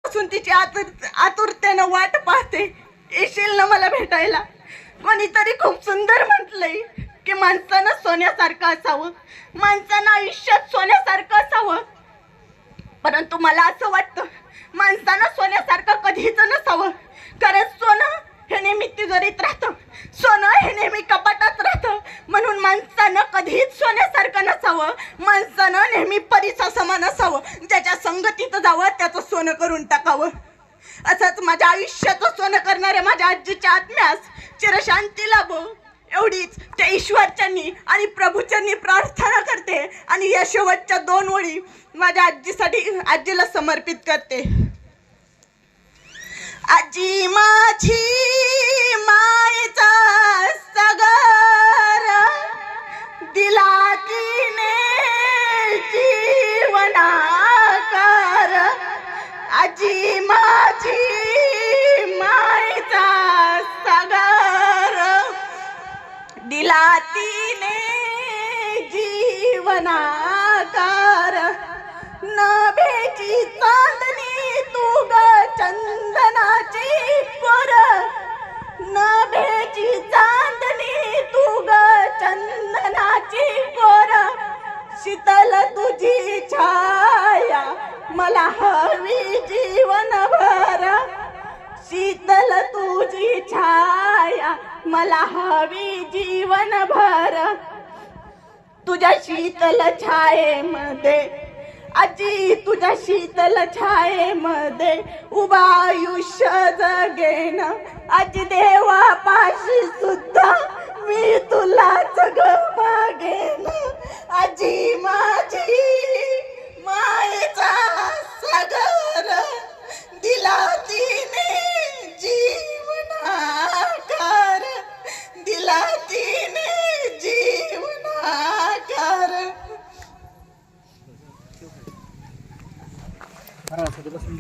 पासून तिची आतुरतेनं वाट पाहते, येशील ना मला भेटायला. कोणीतरी खूप सुंदर म्हटलंय की माणसानं सोन्यासारखं असावं, माणसानं आयुष्यात सोन्यासारखं असावं. परंतु मला असं वाटतं माणसानं सोन्यासारखं कधीच नसावं. कारण सोनं हे नेहमी तिजोरीत राहतं, सोनं हे नेहमी कपाटात राहतं. म्हणून माणसानं कधीच सोन्यासारखं नसावं. माणसानं नेहमी परीचा समान असावं. ज्याच्या संगतीत जावं त्याचं सोनं करून टाकावं. असंच माझ्या आयुष्याचं सोनं करणाऱ्या माझ्या आजीच्या आत्म्यास चिरशांती लाभो, एवढीच त्या ईश्वरच्यांनी आणि प्रभूच्यांनी प्रार्थना करते. आणि या शेवटच्या 2 ओळी माझ्या आजीला समर्पित करते. आजी माझी मायेचा सागर, दिला तिने जीवनाकार. आजी माझी मायेचा सागर, दिला तिने जीवनाकार. नभेची चांदणी तू ग चंदनाची कोर, नभेची चांदणी तू ग चंदनाची कोर. शीतल तुझी छाया मला हवी जीवनभर, शीतल तुझी छाया मला हवी जीवनभर. तुझ्या शीतल छायेमध्ये आजी, तुझ्या शीतल छायेमध्ये उभा आयुष्य जगेन. आजी देवापाशी सुद्धा मी तुलाच ग मागेन. आजी माझी मायेचा सागर, दिला तिने जीवनाकार, दिला तिने जीवनाकार.